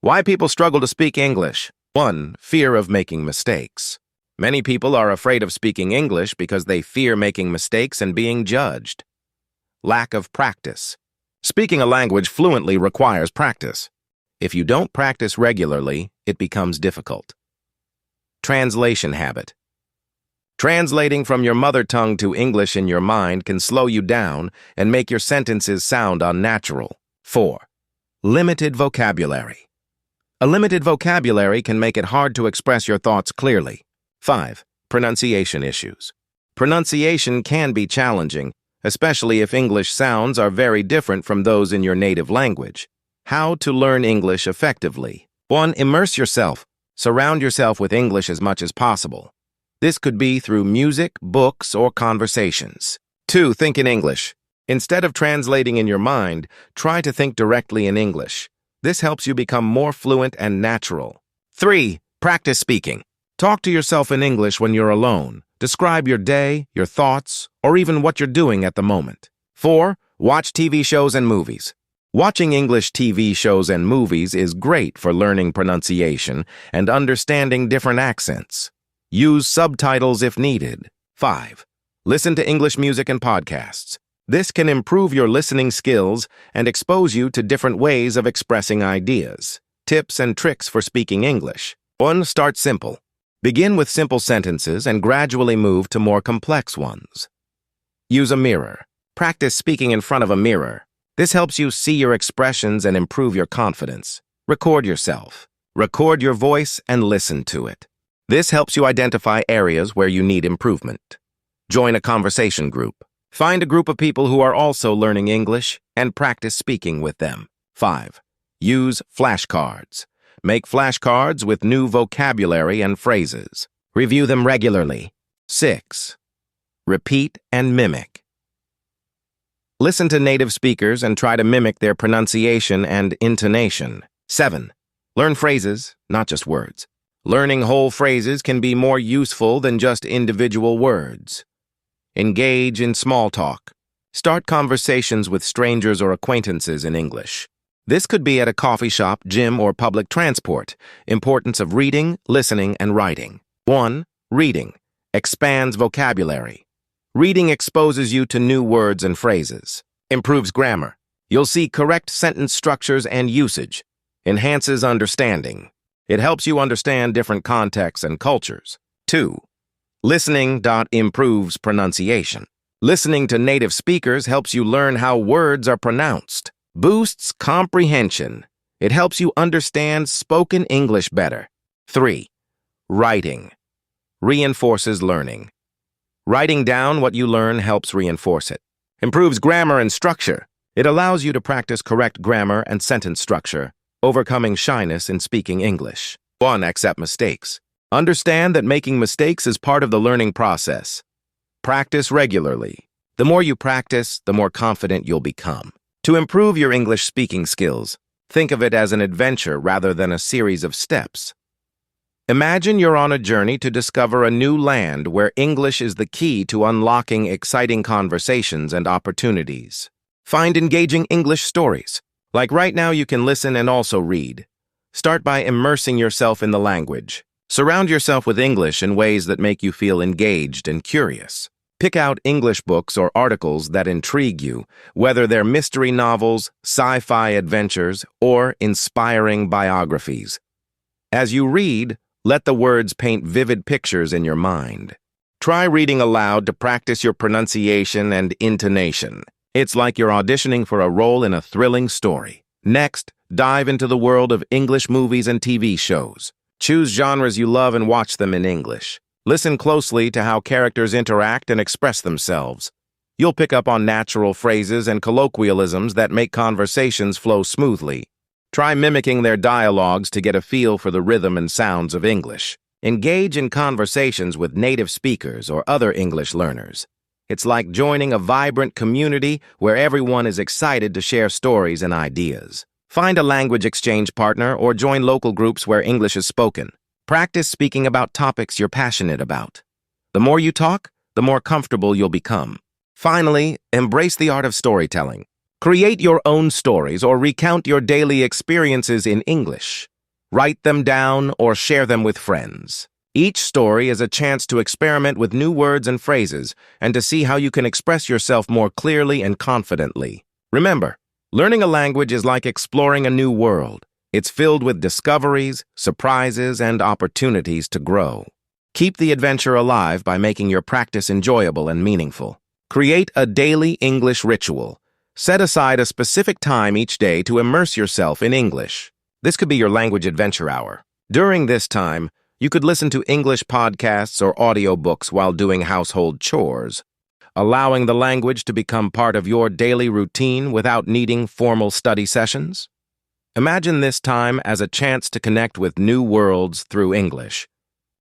Why people struggle to speak English. 1. Fear of making mistakes. Many people are afraid of speaking English because they fear making mistakes and being judged. Lack of practice. Speaking a language fluently requires practice. If you don't practice regularly, it becomes difficult. Translation habit. Translating from your mother tongue to English in your mind can slow you down and make your sentences sound unnatural. 4. Limited vocabulary. A limited vocabulary can make it hard to express your thoughts clearly. 5. Pronunciation issues. Pronunciation can be challenging, especially if English sounds are very different from those in your native language. How to learn English effectively. 1. Immerse yourself. Surround yourself with English as much as possible. This could be through music, books, or conversations. 2. Think in English. Instead of translating in your mind, try to think directly in English. This helps you become more fluent and natural. 3. Practice speaking. Talk to yourself in English when you're alone. Describe your day, your thoughts, or even what you're doing at the moment. 4. Watch TV shows and movies. Watching English TV shows and movies is great for learning pronunciation and understanding different accents. Use subtitles if needed. 5. Listen to English music and podcasts. This can improve your listening skills and expose you to different ways of expressing ideas. Tips and tricks for speaking English. 1. Start simple. Begin with simple sentences and gradually move to more complex ones. Use a mirror. Practice speaking in front of a mirror. This helps you see your expressions and improve your confidence. Record yourself. Record your voice and listen to it. This helps you identify areas where you need improvement. Join a conversation group. Find a group of people who are also learning English and practice speaking with them. 5. Use flashcards. Make flashcards with new vocabulary and phrases. Review them regularly. 6. Repeat and mimic. Listen to native speakers and try to mimic their pronunciation and intonation. 7. Learn phrases, not just words. Learning whole phrases can be more useful than just individual words. Engage in small talk. Start conversations with strangers or acquaintances in English. This could be at a coffee shop, gym, or public transport. Importance of reading, listening, and writing. 1. Reading. Expands vocabulary. Reading exposes you to new words and phrases. Improves grammar. You'll see correct sentence structures and usage. Enhances understanding. It helps you understand different contexts and cultures. 2. Listening. Improves pronunciation. Listening to native speakers helps you learn how words are pronounced. Boosts comprehension. It helps you understand spoken English better. 3. Writing. Reinforces learning. Writing down what you learn helps reinforce it. Improves grammar and structure. It allows you to practice correct grammar and sentence structure, overcoming shyness in speaking English. 1. Accept mistakes. Understand that making mistakes is part of the learning process. Practice regularly. The more you practice, the more confident you'll become. To improve your English speaking skills, think of it as an adventure rather than a series of steps. Imagine you're on a journey to discover a new land where English is the key to unlocking exciting conversations and opportunities. Find engaging English stories. Like right now, you can listen and also read. Start by immersing yourself in the language. Surround yourself with English in ways that make you feel engaged and curious. Pick out English books or articles that intrigue you, whether they're mystery novels, sci-fi adventures, or inspiring biographies. As you read, let the words paint vivid pictures in your mind. Try reading aloud to practice your pronunciation and intonation. It's like you're auditioning for a role in a thrilling story. Next, dive into the world of English movies and TV shows. Choose genres you love and watch them in English. Listen closely to how characters interact and express themselves. You'll pick up on natural phrases and colloquialisms that make conversations flow smoothly. Try mimicking their dialogues to get a feel for the rhythm and sounds of English. Engage in conversations with native speakers or other English learners. It's like joining a vibrant community where everyone is excited to share stories and ideas. Find a language exchange partner or join local groups where English is spoken. Practice speaking about topics you're passionate about. The more you talk, the more comfortable you'll become. Finally, embrace the art of storytelling. Create your own stories or recount your daily experiences in English. Write them down or share them with friends. Each story is a chance to experiment with new words and phrases and to see how you can express yourself more clearly and confidently. Remember, learning a language is like exploring a new world. It's filled with discoveries, surprises, and opportunities to grow. Keep the adventure alive by making your practice enjoyable and meaningful. Create a daily English ritual. Set aside a specific time each day to immerse yourself in English. This could be your language adventure hour. During this time, you could listen to English podcasts or audiobooks while doing household chores, allowing the language to become part of your daily routine without needing formal study sessions. Imagine this time as a chance to connect with new worlds through English,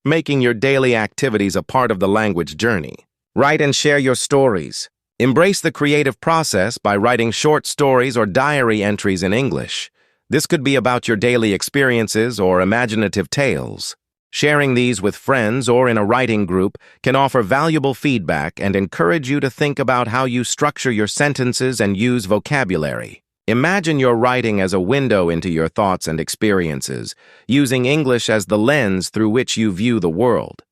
making your daily activities a part of the language journey. Write and share your stories. Embrace the creative process by writing short stories or diary entries in English. This could be about your daily experiences or imaginative tales. Sharing these with friends or in a writing group can offer valuable feedback and encourage you to think about how you structure your sentences and use vocabulary. Imagine your writing as a window into your thoughts and experiences, using English as the lens through which you view the world.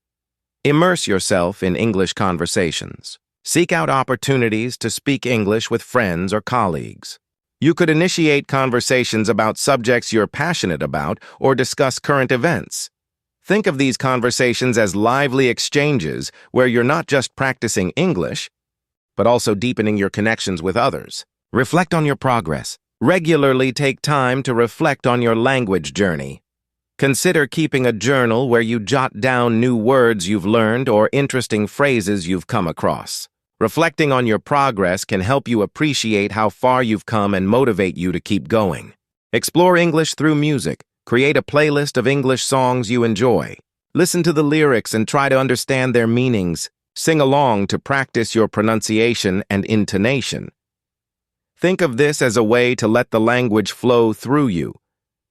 Immerse yourself in English conversations. Seek out opportunities to speak English with friends or colleagues. You could initiate conversations about subjects you're passionate about or discuss current events. Think of these conversations as lively exchanges where you're not just practicing English, but also deepening your connections with others. Reflect on your progress. Regularly take time to reflect on your language journey. Consider keeping a journal where you jot down new words you've learned or interesting phrases you've come across. Reflecting on your progress can help you appreciate how far you've come and motivate you to keep going. Explore English through music. Create a playlist of English songs you enjoy. Listen to the lyrics and try to understand their meanings. Sing along to practice your pronunciation and intonation. Think of this as a way to let the language flow through you,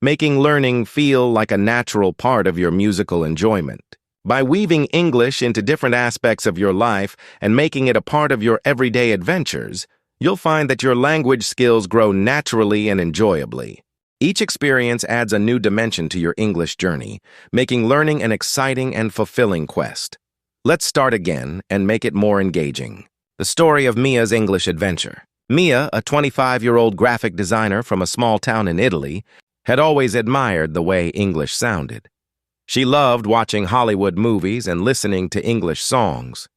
making learning feel like a natural part of your musical enjoyment. By weaving English into different aspects of your life and making it a part of your everyday adventures, you'll find that your language skills grow naturally and enjoyably. Each experience adds a new dimension to your English journey, making learning an exciting and fulfilling quest. Let's start again and make it more engaging. The story of Mia's English adventure. Mia, a 25-year-old graphic designer from a small town in Italy, had always admired the way English sounded. She loved watching Hollywood movies and listening to English songs.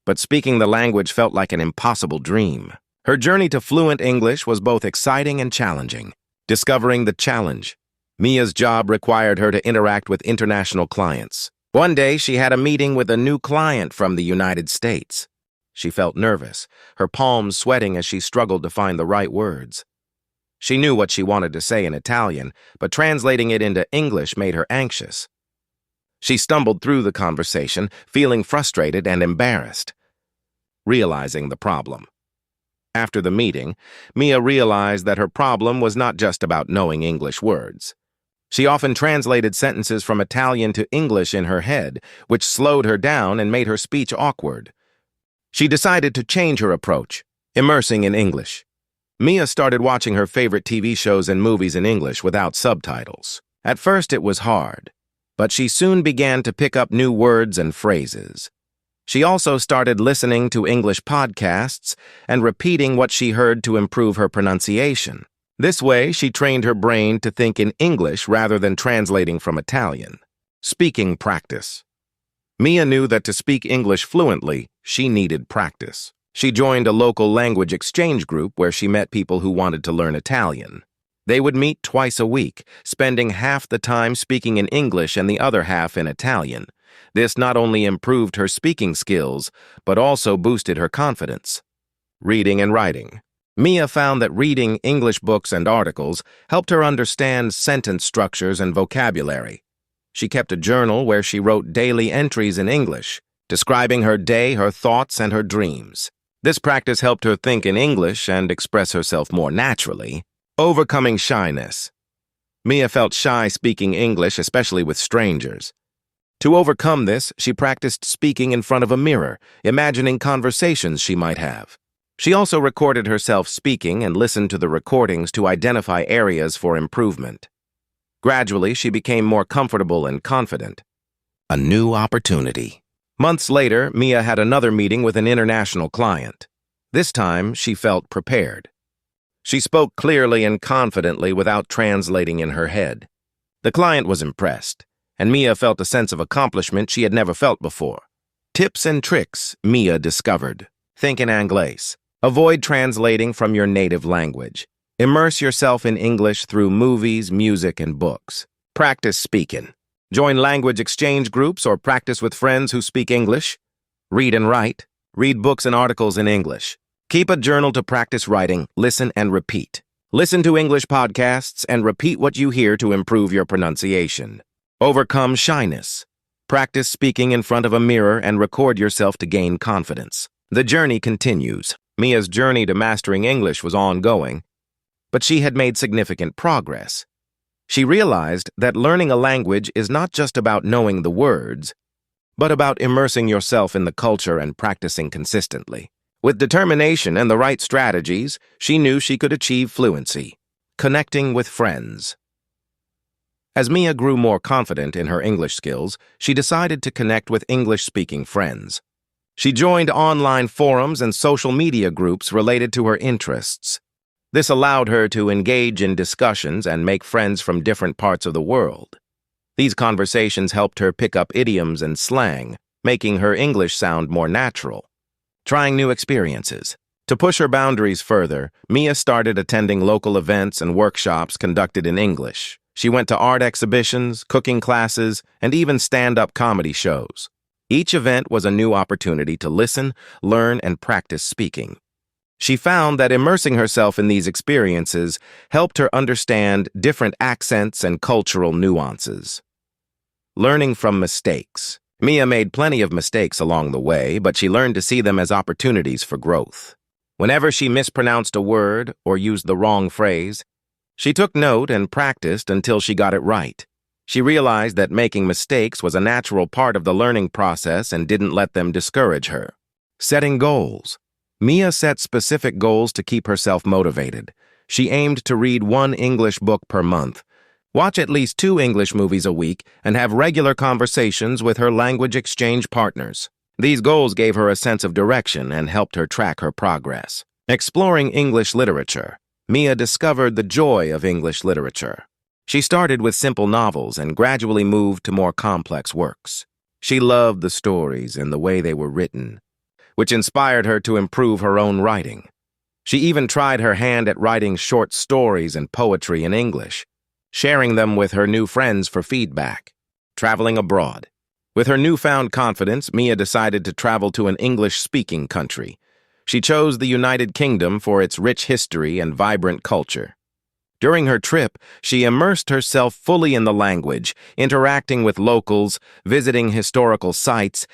But speaking the language felt like an impossible dream. Her journey to fluent English was both exciting and challenging. Discovering the challenge. Mia's job required her to interact with international clients. One day, she had a meeting with a new client from the United States. She felt nervous, her palms sweating as she struggled to find the right words. She knew what she wanted to say in Italian, but translating it into English made her anxious. She stumbled through the conversation, feeling frustrated and embarrassed, realizing the problem. After the meeting, Mia realized that her problem was not just about knowing English words. She often translated sentences from Italian to English in her head, which slowed her down and made her speech awkward. She decided to change her approach, immersing in English. Mia started watching her favorite TV shows and movies in English without subtitles. At first, it was hard, but she soon began to pick up new words and phrases. She also started listening to English podcasts and repeating what she heard to improve her pronunciation. This way, she trained her brain to think in English rather than translating from Italian. Speaking practice. Mia knew that to speak English fluently, she needed practice. She joined a local language exchange group where she met people who wanted to learn Italian. They would meet twice a week, spending half the time speaking in English and the other half in Italian. This not only improved her speaking skills, but also boosted her confidence. Reading and writing. Mia found that reading English books and articles helped her understand sentence structures and vocabulary. She kept a journal where she wrote daily entries in English, describing her day, her thoughts, and her dreams. This practice helped her think in English and express herself more naturally. Overcoming shyness. Mia felt shy speaking English, especially with strangers. To overcome this, she practiced speaking in front of a mirror, imagining conversations she might have. She also recorded herself speaking and listened to the recordings to identify areas for improvement. Gradually, she became more comfortable and confident. A new opportunity. Months later, Mia had another meeting with an international client. This time, she felt prepared. She spoke clearly and confidently without translating in her head. The client was impressed, and Mia felt a sense of accomplishment she had never felt before. Tips and tricks Mia discovered. Think in Anglais. Avoid translating from your native language. Immerse yourself in English through movies, music, and books. Practice speaking. Join language exchange groups or practice with friends who speak English. Read and write. Read books and articles in English. Keep a journal to practice writing, listen, and repeat. Listen to English podcasts and repeat what you hear to improve your pronunciation. Overcome shyness. Practice speaking in front of a mirror and record yourself to gain confidence. The journey continues. Mia's journey to mastering English was ongoing, but she had made significant progress. She realized that learning a language is not just about knowing the words, but about immersing yourself in the culture and practicing consistently. With determination and the right strategies, she knew she could achieve fluency. Connecting with friends. As Mia grew more confident in her English skills, she decided to connect with English-speaking friends. She joined online forums and social media groups related to her interests. This allowed her to engage in discussions and make friends from different parts of the world. These conversations helped her pick up idioms and slang, making her English sound more natural. Trying new experiences. To push her boundaries further, Mia started attending local events and workshops conducted in English. She went to art exhibitions, cooking classes, and even stand-up comedy shows. Each event was a new opportunity to listen, learn, and practice speaking. She found that immersing herself in these experiences helped her understand different accents and cultural nuances. Learning from mistakes. Mia made plenty of mistakes along the way, but she learned to see them as opportunities for growth. Whenever she mispronounced a word or used the wrong phrase, she took note and practiced until she got it right. She realized that making mistakes was a natural part of the learning process and didn't let them discourage her. Setting goals. Mia set specific goals to keep herself motivated. She aimed to read 1 English book per month, watch at least 2 English movies a week, and have regular conversations with her language exchange partners. These goals gave her a sense of direction and helped her track her progress. Exploring English literature. Mia discovered the joy of English literature. She started with simple novels and gradually moved to more complex works. She loved the stories and the way they were written, which inspired her to improve her own writing. She even tried her hand at writing short stories and poetry in English, sharing them with her new friends for feedback. Traveling abroad. With her newfound confidence, Mia decided to travel to an English-speaking country. She chose the United Kingdom for its rich history and vibrant culture. During her trip, she immersed herself fully in the language, interacting with locals, visiting historical sites,